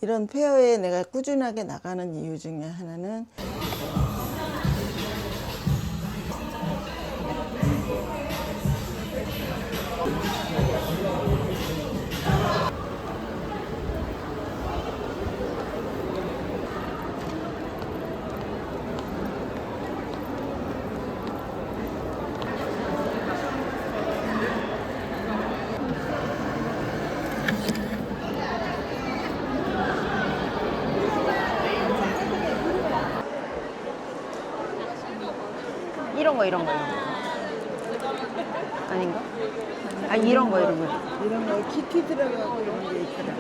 이런 페어에 내가 꾸준하게 나가는 이유 중에 하나는 이런 거 아닌가? 아 이런 거 이런 거 키티 들어가고 이런 게 있더라.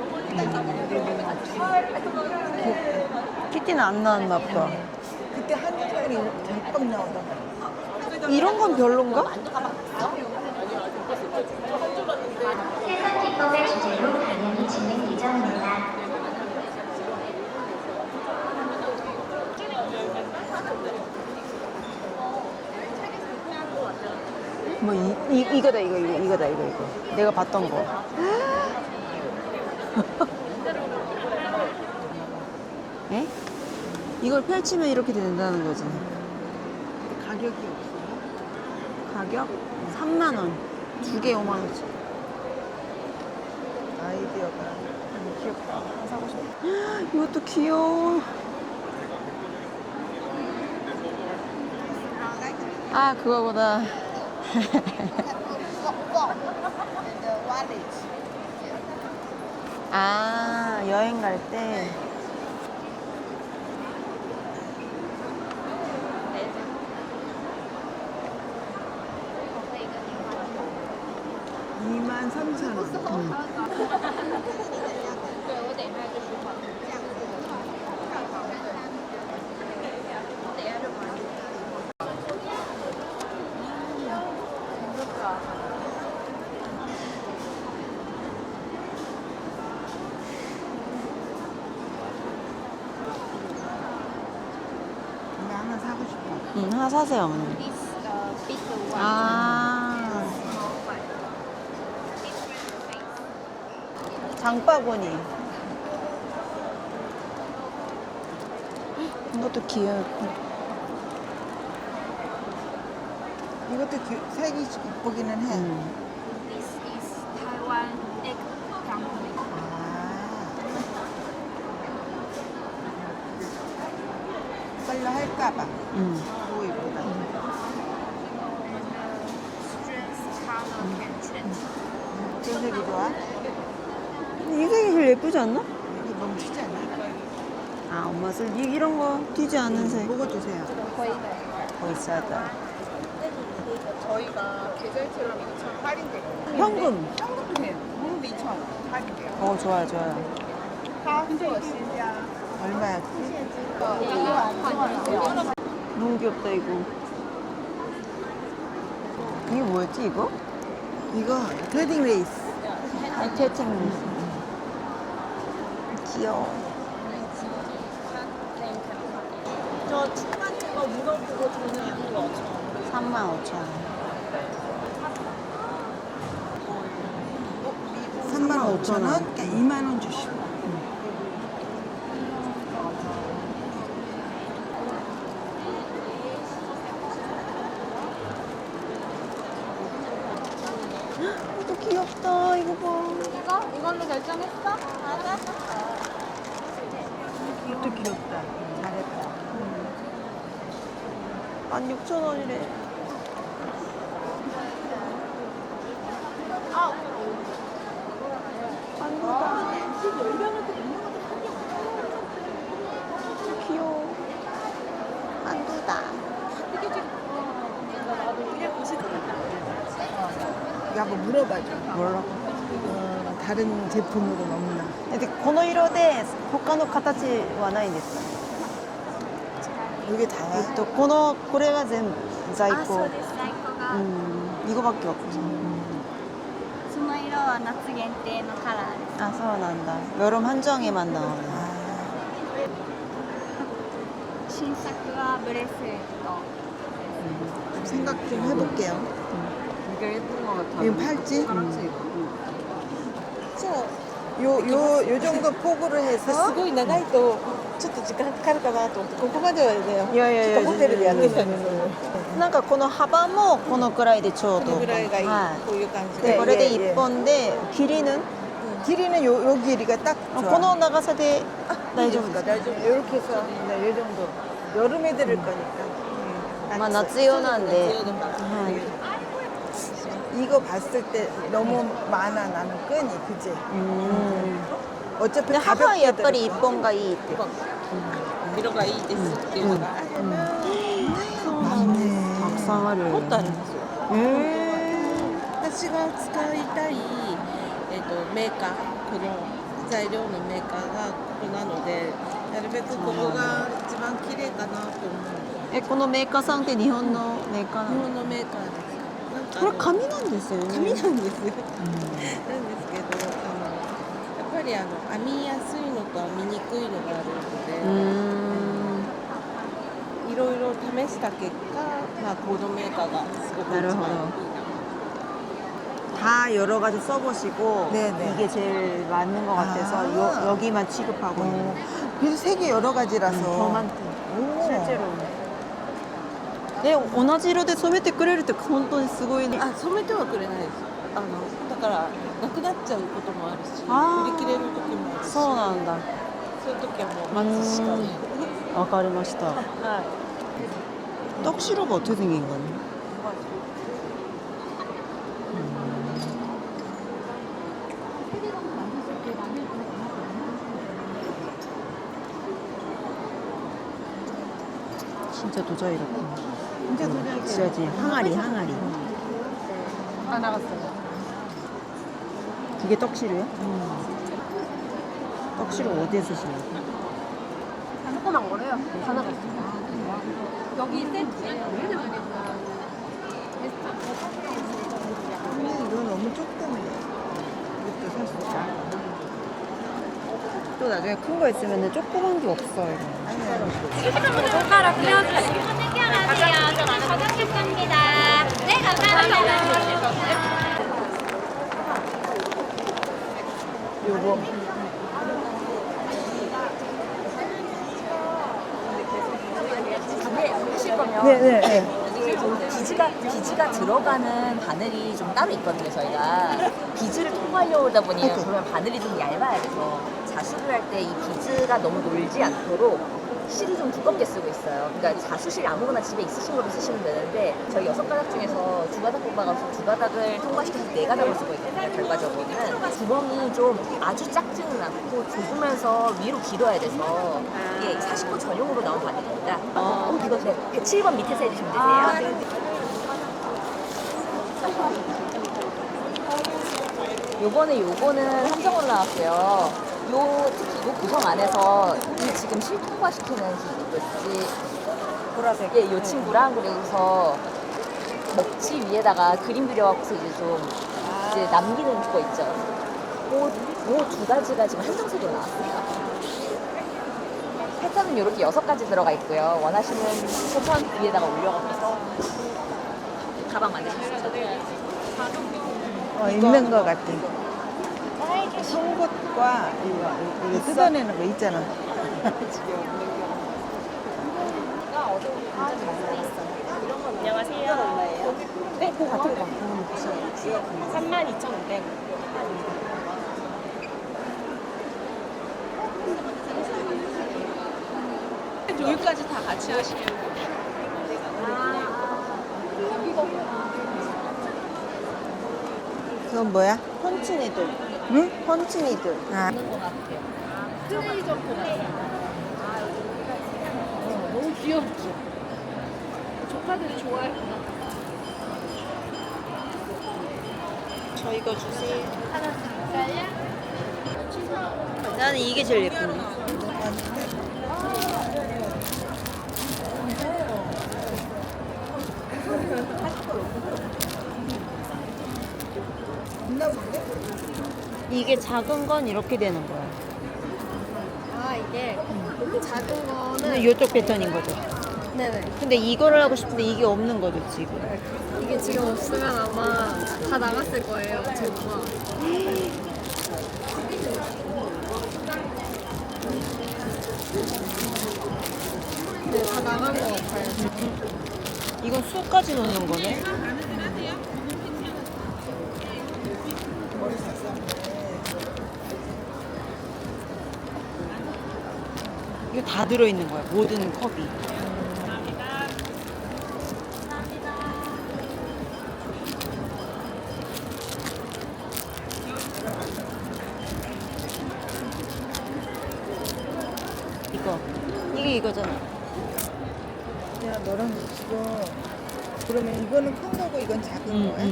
키티는 안 나왔나 보다. 그때 한정이 잠깐 나오던 거. 이런 건 별론가? 세상 기법의 주제로 강연이 진행 예정입니다. 뭐 이거다 이거 내가 봤던 거. 에? 이걸 펼치면 이렇게 된다는 거지. 가격이 없어요? 가격 3만 원. 두 개 5만 원치. 아이디어가 귀엽다. 하나 사고 싶어. 이것도 귀여워. 아 그거보다. 아 여행 갈 때. 원. 23,000원. 나 하나 사고 싶어. 응 하나 사세요 어머니. 아 장바구니. 이것도 귀엽고. 이것도 색이 이쁘기는 해. This is Taiwan egg dumpling. 아. 빨리 할까봐. 오, 이쁘다. Stress color can change. 어떤 색이 좋아? 이 색이 제일 예쁘지 않나? 이거 너무 튀지 않아? 아 엄마 쓸 이런 거 튀지 않은 색. 뭐가 주세요? 비싸다. 저희가 계절처럼 2,000원 할인되거든요. 현금. 현금도 돼요. 현금도 2,000원 할인돼요. 어 좋아요. 얼마였지? 너무 귀엽다 이거. 이게 뭐였지 이거? 이거 패딩 레이스. 아 태창. 귀여워. 저 중간에 거 물어보고 저는 양도 35,000원. 35,000원? 그러니까 2만 원 주시고. 이거 귀엽다. 이거 봐. 이걸로 결정했어? 맞아? 이것도 귀엽다. 잘했다. 16,000원이래. 안보다. 귀여워. 안도다. 이거 한번 물어봐줘. 몰라. 다른 제품으로는 없나? この色で他の形はないんですか? 이게 다야? これが全部在庫。あ、そうです。在庫が。이거밖에 없어. その色は夏限定のカラーです。 아, そうなんだ. 여름 한정에만 나오네. 新作はブレスレット。 생각 좀 해볼게요. 되게 예쁜 것 같아요. 이거 팔찌? 파란색. 요 정도 폭으로 해서 すごい長いとちょっと時間かかるかなと思ってここまではねいやいやいやちょっとホテルでやってたんですよなんかこの幅もこのくらいでちょうどこのぐらいがいい、はこういう感じででこれで1本で길이는 길이는 요 길이가 딱 좋아. この長さで大丈夫ですか？ 이렇게 해서 네, 요 정도. 여름에 들을 거니까. まあ夏用なんで、強いのか이거 봤을 때 너무 많아 나는 끈이 그지? 어차피 で母はやっぱ 가볍게 り1本がいいって色がいいですっていうのがあれば、たくさんあるもっとあるんですよ私が使いたい、メーカーこの材料のメーカーがここなのでなるべくここが一番綺麗かなと思うこのメーカーさんって日本のメーカーなの？日本のメーカーですなんかこれ紙なんですよね。紙なんですよ、なんですけどやっぱり編みやすいのと編みにくいのがあるので、いろいろ試した結果、まあ、このメーカーがすごく一番いいな。 다 여러 가지 써보시고 네네. 이게 제일 맞는 것 같아서 아. 여기만 취급하고 있는. 그래서 색이 여러 가지라서. 더 많대. 오. 실제로. 同じ色で染めてくれるって本当にすごいね。あ、染めてはくれないです。だからなくなっちゃうこともあるし、あー売り切れる時もあるし、そうなんだ。そういう時はもう待つしかない。わかりました。はい。 떡시로가 어떻게 생긴 거니? 진짜 도자이렇구나. 진짜 도자기. 진짜지. 항아리. 다 나갔어요. 그게 떡시루야? 떡시루 어디에 쓰시냐고? 조그만 거래요. 다 나갔어요. 여기 세트. 이거 너무 조그매. 이것도 살 수 있어. 또 나중에 큰 거 있으면 조그만 게 없어 이거. 손가락 떼어주시고 안녕하세요. 저는 저장했습니다. 네, 감사합니다. 요거. 하실 거면 네네. 이게 좀 비즈가 들어가는 바늘이 좀 따로 있거든요. 저희가 비즈를 통과하려고 하다 보니 그러면 바늘이 좀 얇아야 돼서 자수를 할 때 이 비즈가 너무 놀지 않도록 실이 좀 두껍게 쓰고 있어요. 그러니까 자수실 아무거나 집에 있으신 걸로 쓰시면 되는데 저희 6가닥 중에서 2가닥 뽑아가서 2가닥을 통과시켜서 4가닥을 쓰고 있거든요. 결과적으로는 구멍이 좀 아주 작지는 않고 좁으면서 위로 길어야 돼서 이게 49 전용으로 나온 바늘입니다. 이거 107번 밑에서 해주시면 되세요. 요거는 함정으로 나왔어요. 특히 요 구성 안에서 이 지금 실 통과시키는 기지 보라색 요 친구랑 그래서 먹지 위에다가 그림 그려갖고서 이제 남기는 거 있죠. 요 두 가지가 지금 한정색으로 나왔어요. 패턴은 이렇게 6가지 들어가 있고요. 원하시는 패턴 위에다가 올려갖고서 가방 만드셨어요. 있는 거 같아. 송곳과 이거 뜯어내는 거 있잖아. 안녕하세요. 네, 그거 같은 거. 32,500원. 여기까지 다 같이 하시면 그건 뭐야? 펀치니들. 응? 펀치니들. 아. 너무 귀엽죠? 조카들이 좋아했구나. 저 이거 주세요. 나는 이게 제일 예쁜데. 이게 작은 건 이렇게 되는 거야. 아, 이게 작은 거는 근데 이쪽 패턴인 거죠. 네네. 근데 이거를 하고 싶은데 이게 없는 거죠 지금. 이게 지금 없으면 아마 다 나갔을 거예요. 제가. 나간 거 같아요. 이건 수까지 넣는 거네. 머리 샀었네. 이거 다 들어있는 거야. 모든 컵이. 이게 이거잖아. 야, 너랑 지금 그러면 이거는 큰 거고 이건 작은 거야?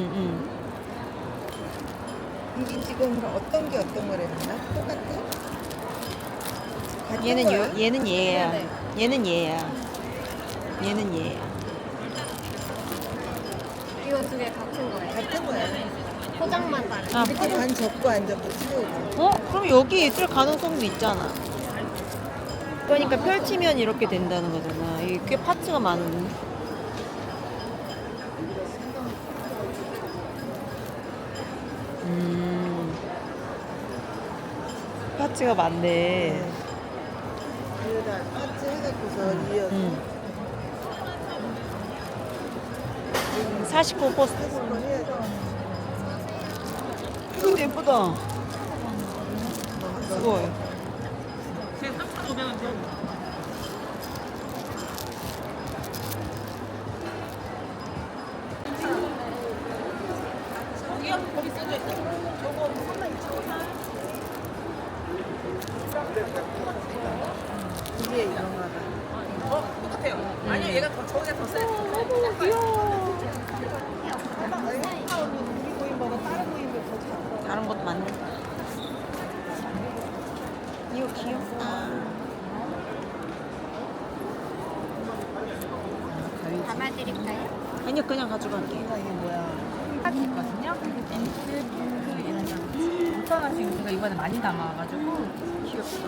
이게 지금 그럼 어떤 게 어떤 거랬나? 똑같아? 같은 얘는 거야? 얘는 얘야. 얘는 얘야. 얘는 얘야. 이거 두 개 같은 거예요. 같은 거야. 포장만 다른. 아, 이렇게 반 접고 안 접고 채우고. 그럼 여기 있을 가능성도 있잖아. 그러니까 펼치면 이렇게 된다는 거잖아. 이게 꽤 파츠가 많은. 파츠가 많네. 위에다 파츠 해갖고서 이어서 49 포스트. 해서 해야지. 이거 예쁘다. 수고해. 이게 이런가 봐. 아니요, 얘가 더 저기가 더 세요. 너무 귀여워. 우리 부인보다 다른 부인들 더 작아. 다른 것도 많네. 이거 귀엽다. 담아드릴까요? 아니요, 그냥 가져갈게. 이게 뭐야? 있거든요. 그 5,000원씩 제가 이번에 많이 담아가지고 귀엽다.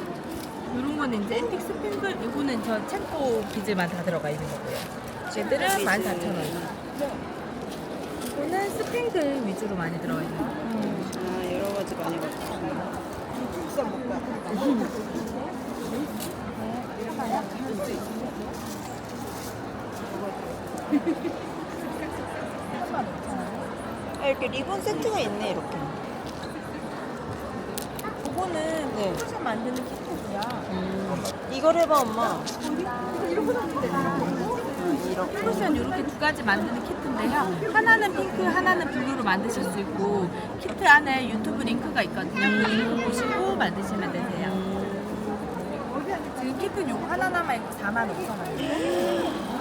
이런 거는 이제 앤틱 스핑글, 이거는 저 체코 비즈만 다 들어가 있는 거고요. 얘들은 14,000원. 이거는 스핑글 위주로 많이 들어가 있는 거. 아, 여러 가지 많이 봤다. 국산 못 가. 아, 이렇게 리본 세트가 있네, 이렇게. 이거는 네. 쿠션 만드는 키트고요. 이걸 해봐, 엄마. 쿠션 이렇게 두 가지 만드는 키트인데요. 하나는 핑크, 하나는 블루로 만드실 수 있고 키트 안에 유튜브 링크가 있거든요. 그 링크 보시고 만드시면 되세요. 지금 키트 요거 하나 남아있고 45,000원이에요.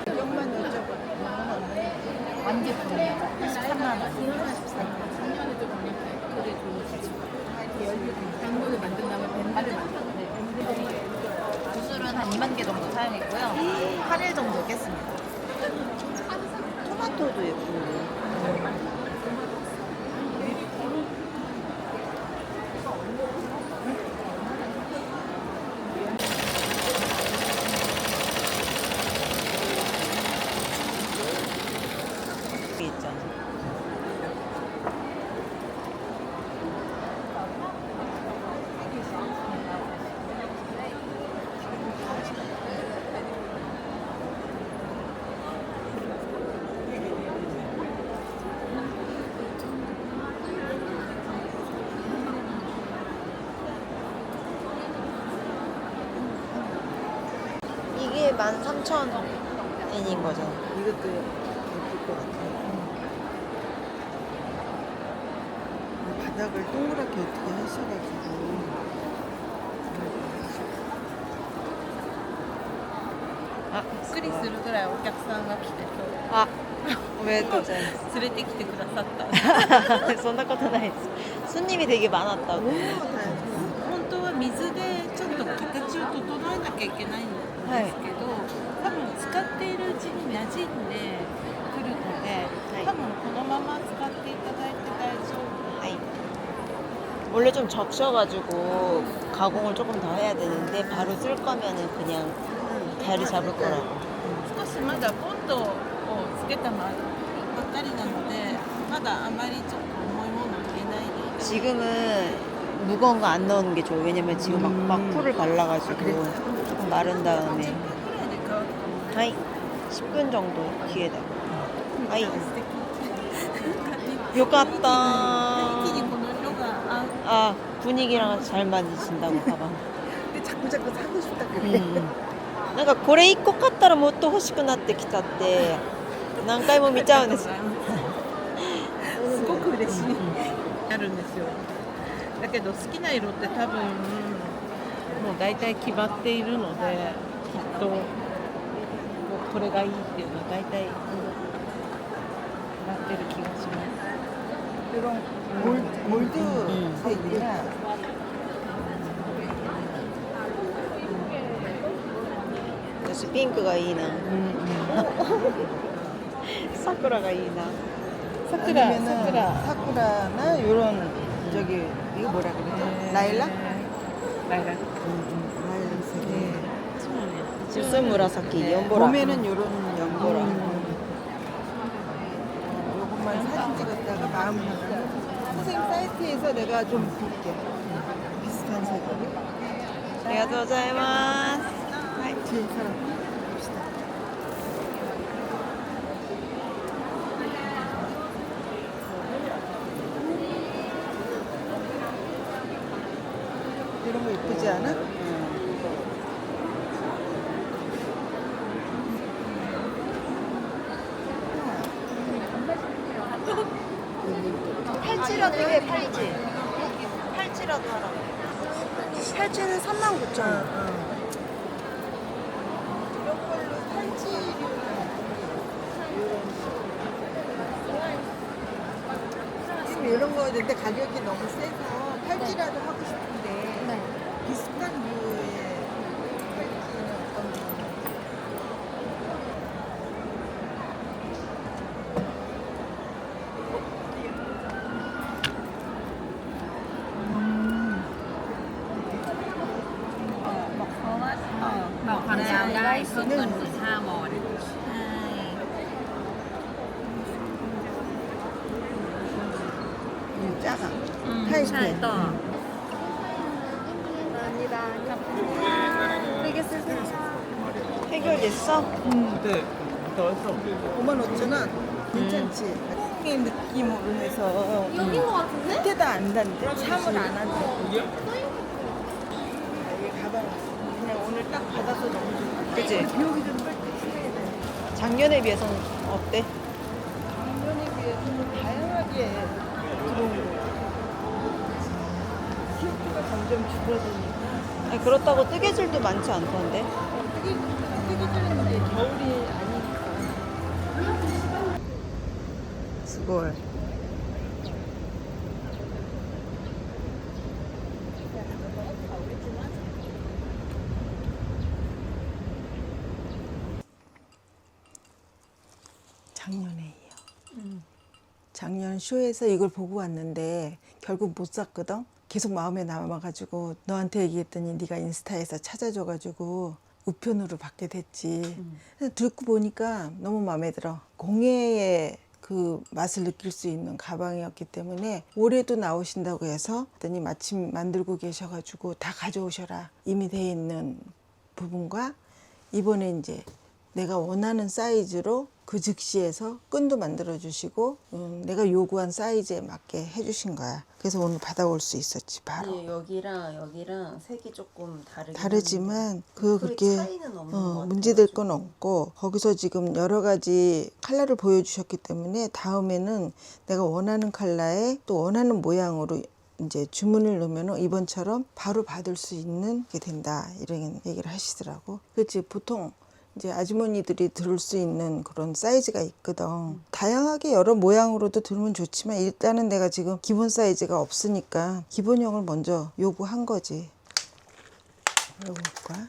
이것만 여쭤봐. 완제품이에요. 83만 원. 구슬은 한 2만 개 정도 사용했고요. 8일 정도 깼습니다. 토마토도 예쁘네. 여기 있잖아. 이게 13,000엔인 거잖아. 이것도 예쁠 것 같아. 바닥을 동그랗게 어떻게 하셔가지고. 아, びっくりするぐらいお客さんが来て 아, 왜 또 잘. 連れてきてくださったそんなことないです。 손님이 되게 많았다고. 너무 다양해. 本当は水でちょっと形を整えなきゃいけないんですけど、多分使っているうちに馴染んでくるので、多分このまま使っていただいて大丈夫。 하이. 원래 좀 적셔가지고 가공을 조금 더 해야 되는데 바로 쓸 거면은 그냥 자리 잡을 거라고. 少しまだボンドをつけたばっかりなので、まだあまりちょっと重いもの入れないでいただいて。 지금은 무거운 거 안 넣는 게 좋아. 왜냐면 지금 막 풀을 발라가지고 조금 마른 다음에. 하이. 10분 정도 뒤에다. 하이. よかった 一気にこの色が合う。 아, 분위기랑 잘 맞으신다고 가방. 근데 자꾸 사고 싶다 그래. なんかこれ1個買ったらもっと欲しくなってきちゃって何回も見ちゃうんです。すごく嬉しい。あるんですよ。だけど好きな色って多分もう大体決まっているので、きっとこれがいいっていうのは大体決まってる気がします。 이런 몰드색이나 역시 핑크가 이나. 사쿠라가 이나. 아니면은 사쿠라나 이런 저기 이거 뭐라 그러죠? 라일락? 라일락. 라일락색에 무슨 무라사키 연보라. 봄에는 이런 연보라. 요것만 사진 찍었다가 마음 편하고 선생님 사이트에서 내가 좀 볼게. 비슷한 색으로. ありがとうございます。 뒤에 사람 봅시다. 이런 거 예쁘지 않아? 팔찌라도 해, 팔찌. 팔찌라도 하라고. 팔찌는 39,000원. 이런 걸로 팔찌를 지금 이런 거 근데 가격이 너무 세서 팔찌라도 하고 싶은데 비슷한 류의 팔찌는 어떤 거? 작아. 타이트. 해결됐어? 네, 다 왔어. 55,000원. 괜찮지? 의 느낌으로 해서 여긴 거 같은데? 밑에다 안 단대. 참을 안 한대. 이게 가방 그냥 오늘 딱 받아서 너무 좋다. 그치? 비용이 좀 빨리 돼. 작년에 비해서는 어때? 작년에 비해서 다양하게 들어온 거. 키오키가 점점 줄어드니까 아니, 그렇다고 뜨개질도 많지 않던데? 뜨개질인데 겨울이 아니니까. 수고해. 작년에 이어. 작년 쇼에서 이걸 보고 왔는데 결국 못 샀거든. 계속 마음에 남아가지고 너한테 얘기했더니 네가 인스타에서 찾아줘가지고 우편으로 받게 됐지. 그래서 듣고 보니까 너무 마음에 들어. 공예의 그 맛을 느낄 수 있는 가방이었기 때문에 올해도 나오신다고 해서 했더니 마침 만들고 계셔가지고 다 가져오셔라. 이미 돼 있는 부분과 이번에 이제 내가 원하는 사이즈로 그 즉시에서 끈도 만들어 주시고 내가 요구한 사이즈에 맞게 해주신 거야. 그래서 오늘 받아올 수 있었지 바로. 여기랑 색이 조금 다르지만 그렇게 차이는 없는 것 같아요. 문제될 건 없고 거기서 지금 여러 가지 컬러를 보여주셨기 때문에 다음에는 내가 원하는 컬러에 또 원하는 모양으로 이제 주문을 넣으면 이번처럼 바로 받을 수 있는 게 된다 이런 얘기를 하시더라고. 그렇지 보통 이제 아주머니들이 들을 수 있는 그런 사이즈가 있거든. 다양하게 여러 모양으로도 들으면 좋지만 일단은 내가 지금 기본 사이즈가 없으니까 기본형을 먼저 요구한 거지. 열어볼까?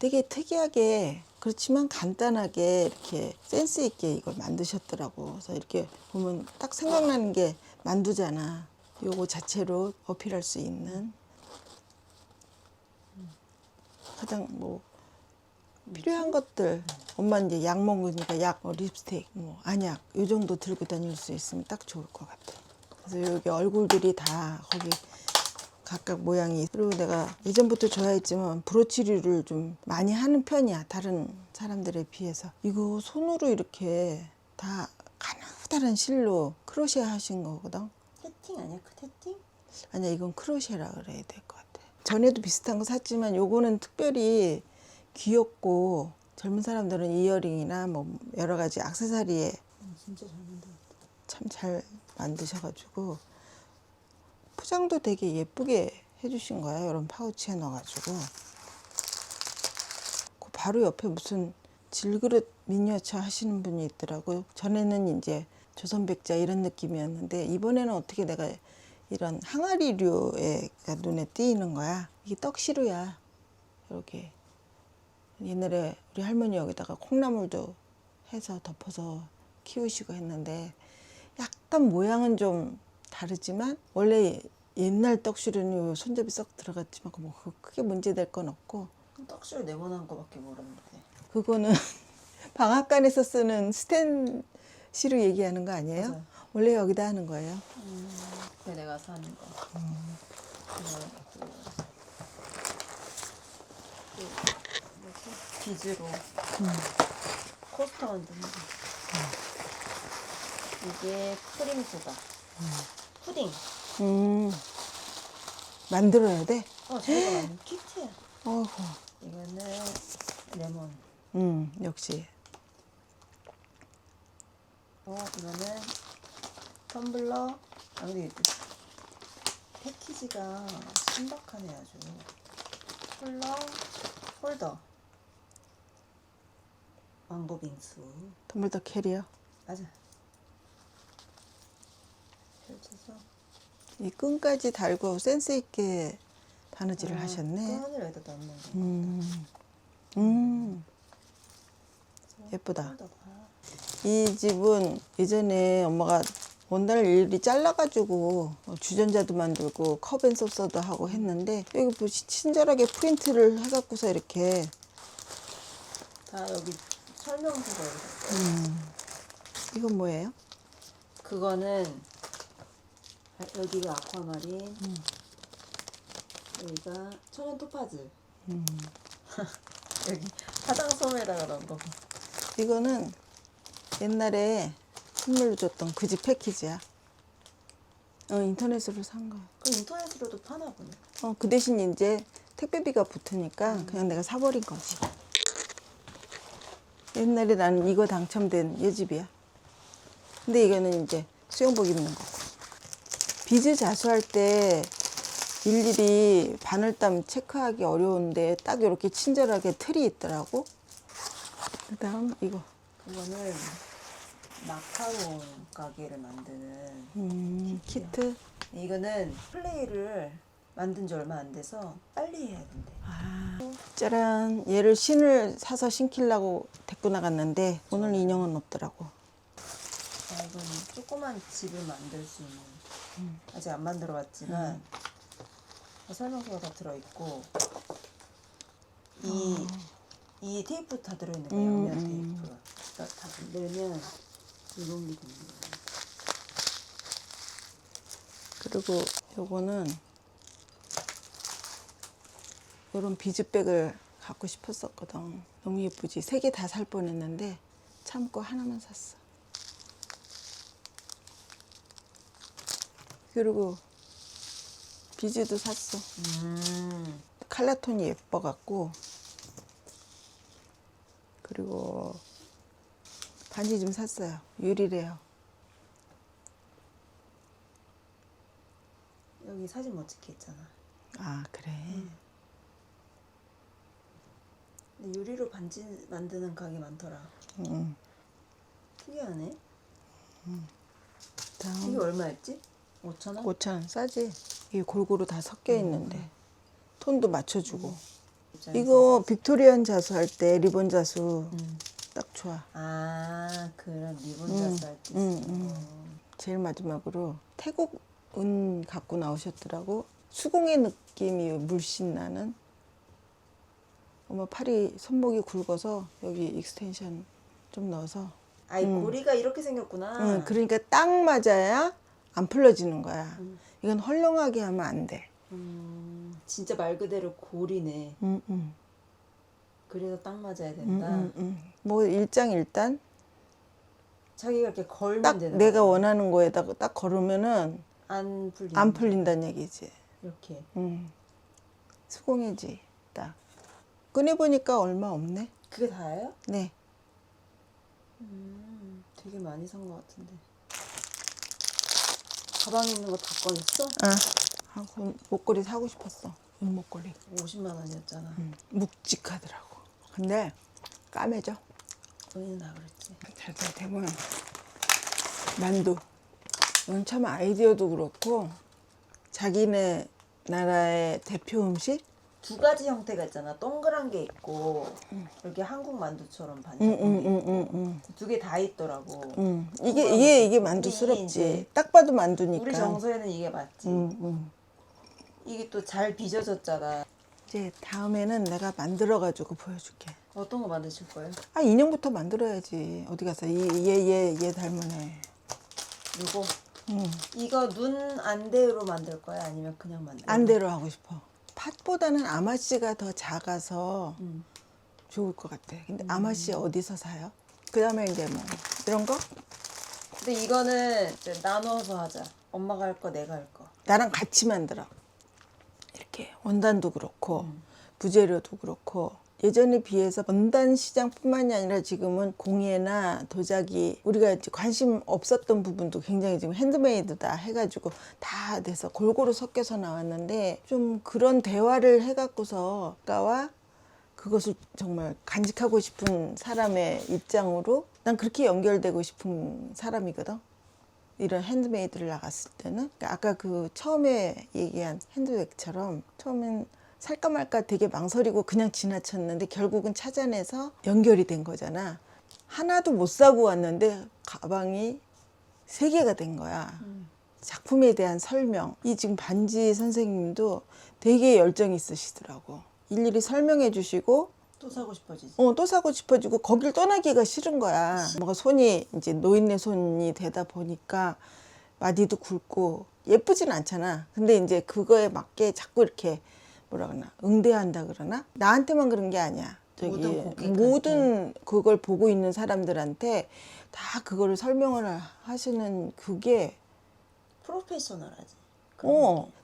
되게 특이하게 그렇지만 간단하게 이렇게 센스 있게 이걸 만드셨더라고. 그래서 이렇게 보면 딱 생각나는 게 만두잖아. 요거 자체로 어필할 수 있는 가장 뭐 필요한 것들. 엄마 이제 약 먹으니까 약, 립스틱, 뭐 안약 요 정도 들고 다닐 수 있으면 딱 좋을 것 같아. 그래서 여기 얼굴들이 다 거기 각각 모양이. 그리고 내가 예전부터 좋아했지만 브로치류를 좀 많이 하는 편이야. 다른 사람들에 비해서. 이거 손으로 이렇게 다 가느다란 실로 크로셰 하신 거거든. 태팅 아니야? 그 태팅? 아니야, 이건 크로셰라 그래야 될 것 같아. 전에도 비슷한 거 샀지만 요거는 특별히 귀엽고 젊은 사람들은 이어링이나 뭐 여러 가지 액세서리에 진짜 잘 만들었다. 참 잘 만드셔가지고 포장도 되게 예쁘게 해주신 거야. 이런 파우치에 넣어가지고. 그 바로 옆에 무슨 질그릇 미니어처 하시는 분이 있더라고요. 전에는 이제 조선백자 이런 느낌이었는데 이번에는 어떻게 내가 이런 항아리류가 눈에 띄는 거야. 이게 떡시루야. 이렇게 옛날에 우리 할머니 여기다가 콩나물도 해서 덮어서 키우시고 했는데 약간 모양은 좀 다르지만 원래 옛날 떡시루는 요 손잡이 썩 들어갔지만 뭐 크게 문제될 건 없고. 떡실 네모난 거밖에 모르는데. 그거는 방앗간에서 쓰는 스텐 시루 얘기하는 거 아니에요? 맞아요. 원래 여기다 하는 거예요. 그게 내가 사는 거. 비즈로 코스터 만드는 거. 이게 프림 소다. 푸딩. 만들어야 돼? 저희가 만든 키트야. 어후. 이거는 레몬. 역시. 이거는 텀블러. 아 근데 패키지가 신박하네 아주. 쿨러, 홀더. 망고 빙수. 텀블더 캐리어. 맞아. 펼쳐서. 이 끈까지 달고 센스 있게 바느질을 하셨네. 끈을 여기다 넣는 거. 예쁘다. 홀더가. 이 집은 예전에 엄마가 원단을 일일이 잘라가지고 주전자도 만들고 컵앤소서도 하고 했는데 여기 보시 친절하게 프린트를 해갖고서 이렇게. 다 여기 설명서가 여기. 이건 뭐예요? 그거는 여기가 아쿠아마린. 여기가 천연 토파즈. 여기 화장솜에다가 넣은 거. 이거는 옛날에 선물로 줬던 그 집 패키지야. 인터넷으로 산 거야. 그럼 인터넷으로도 파나 보네. 그 대신 이제 택배비가 붙으니까 그냥 내가 사버린 거지. 옛날에 나는 이거 당첨된 이 집이야. 근데 이거는 이제 수영복 입는 거고. 비즈 자수할 때 일일이 바늘땀 체크하기 어려운데 딱 이렇게 친절하게 틀이 있더라고. 그 다음 이거. 그거는 마카롱 가게를 만드는 키트. 이거는 플레이를 만든 지 얼마 안 돼서 빨리 해야 된대. 짜란. 얘를 신을 사서 신기려고 데리고 나갔는데 오늘 인형은 없더라고. 이건 조그만 집을 만들 수 있는. 아직 안 만들어 봤지만 설명서가 다 들어있고 이 테이프 다 들어있는 거야. 양면 테이프가. 그러니까 다 넣으면 이런 게 되는 거야. 그리고 요거는 요런 비즈백을 갖고 싶었었거든. 너무 예쁘지? 3개 다 살 뻔했는데 참고 하나만 샀어. 그리고 비즈도 샀어. 칼라톤이 예뻐갖고. 그리고 반지 좀 샀어요. 유리래요. 여기 사진 멋지게 있잖아. 아, 그래. 근데 유리로 반지 만드는 가게 많더라. 특이하네. 다음 이게 얼마였지? 5,000원? 5,000원 싸지? 이게 골고루 다 섞여 있는데 톤도 맞춰주고. 이거 빅토리안 자수 할 때 리본 자수 딱 좋아. 아, 그런 리본 자수 할 때. 제일 마지막으로 태국 은 갖고 나오셨더라고. 수공의 느낌이 물씬 나는. 엄마 팔이 손목이 굵어서 여기 익스텐션 좀 넣어서. 아이 고리가 이렇게 생겼구나. 응, 그러니까 딱 맞아야 안 풀러지는 거야. 이건 헐렁하게 하면 안 돼. 진짜 말 그대로 고리네. 그래서 딱 맞아야 된다. 뭐 일장일단 자기가 이렇게 걸면 딱 되는 내가 거야. 원하는 거에다가 딱 걸으면은 안 풀리는 안 풀린다는 얘기지. 이렇게. 수공이지. 딱 꺼내 보니까 얼마 없네. 그게 다예요? 네. 되게 많이 산 것 같은데. 가방에 있는 거 다 꺼냈어? 아, 그 목걸이 사고 싶었어. 목걸이. 50만 원이었잖아. 묵직하더라고. 근데 까매져. 언니는 나 그랬지. 잘잘 되면 만두. 이건 참 아이디어도 그렇고 자기네 나라의 대표 음식. 두 가지 형태가 있잖아. 동그란 게 있고 이렇게 한국 만두처럼 반죽인 게 있고 두 개 다 있더라고. 이게 만두스럽지. 이제 딱 봐도 만두니까. 우리 정서에는 이게 맞지. 이게 또 잘 빚어졌잖아. 이제 다음에는 내가 만들어 가지고 보여줄게. 어떤 거 만드실 거예요? 아, 인형부터 만들어야지. 어디 가서 얘 닮은 애. 이거? 이거 눈 안대로 만들 거야? 아니면 그냥 만들 거야? 안대로 하고 싶어. 팥보다는 아마씨가 더 작아서 좋을 것 같아. 근데 아마씨 어디서 사요? 그 다음에 이제 뭐 이런 거? 근데 이거는 이제 나눠서 하자. 엄마가 할 거, 내가 할 거. 나랑 같이 만들어. 이렇게 원단도 그렇고 부재료도 그렇고 예전에 비해서 원단 시장뿐만이 아니라 지금은 공예나 도자기 우리가 이제 관심 없었던 부분도 굉장히 지금 핸드메이드다 해가지고 다 돼서 골고루 섞여서 나왔는데 좀 그런 대화를 해갖고서 가와 그것을 정말 간직하고 싶은 사람의 입장으로 난 그렇게 연결되고 싶은 사람이거든. 이런 핸드메이드를 나갔을 때는 그러니까 아까 그 처음에 얘기한 핸드백처럼 처음엔 살까 말까 되게 망설이고 그냥 지나쳤는데 결국은 찾아내서 연결이 된 거잖아. 하나도 못 사고 왔는데 가방이 3개가 된 거야. 작품에 대한 설명. 이 지금 반지 선생님도 되게 열정이 있으시더라고. 일일이 설명해 주시고 또 사고 싶어지지. 또 사고 싶어지고 거길 떠나기가 싫은 거야. 뭔가 손이 이제 노인네 손이 되다 보니까 마디도 굵고 예쁘진 않잖아. 근데 이제 그거에 맞게 자꾸 이렇게 뭐라 그러나 응대한다 그러나 나한테만 그런 게 아니야. 모든 고객한테. 모든 그걸 보고 있는 사람들한테 다 그거를 설명을 하시는 그게 프로페셔널하지.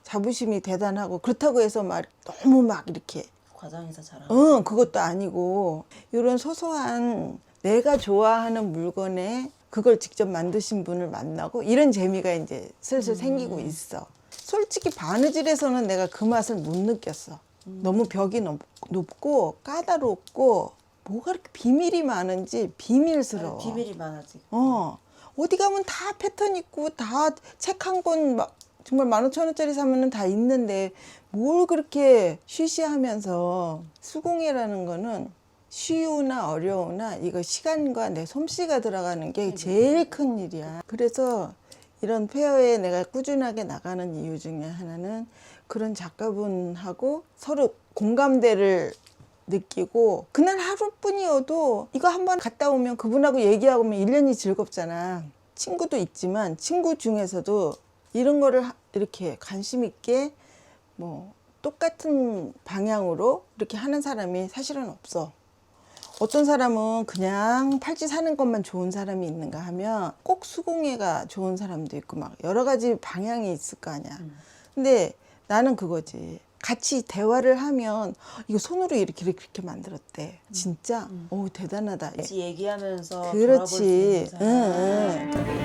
자부심이 대단하고 그렇다고 해서 막 너무 막 이렇게 과장해서 잘하는. 그것도 아니고 이런 소소한 내가 좋아하는 물건에 그걸 직접 만드신 분을 만나고 이런 재미가 이제 슬슬 생기고 있어. 솔직히 바느질에서는 내가 그 맛을 못 느꼈어. 너무 벽이 높고 까다롭고 뭐가 이렇게 비밀이 많은지 비밀스러워. 비밀이 많아지. 어디 가면 다 패턴 있고 다 책 한 권 막 정말 15,000원짜리 사면은 다 있는데 뭘 그렇게 쉬쉬하면서 수공예라는 거는 쉬우나 어려우나 이거 시간과 내 솜씨가 들어가는 게 제일 큰 일이야. 그래서 이런 페어에 내가 꾸준하게 나가는 이유 중에 하나는 그런 작가분하고 서로 공감대를 느끼고 그날 하루뿐이어도 이거 한번 갔다 오면 그분하고 얘기하고 오면 1년이 즐겁잖아. 친구도 있지만 친구 중에서도 이런 거를 이렇게 관심 있게 뭐 똑같은 방향으로 이렇게 하는 사람이 사실은 없어. 어떤 사람은 그냥 팔찌 사는 것만 좋은 사람이 있는가 하면 꼭 수공예가 좋은 사람도 있고 막 여러 가지 방향이 있을 거 아니야. 근데 나는 그거지. 같이 대화를 하면 이거 손으로 이렇게 만들었대. 진짜? 오, 대단하다. 같이 얘기하면서 그렇지. 돌아볼 수 있는 사람.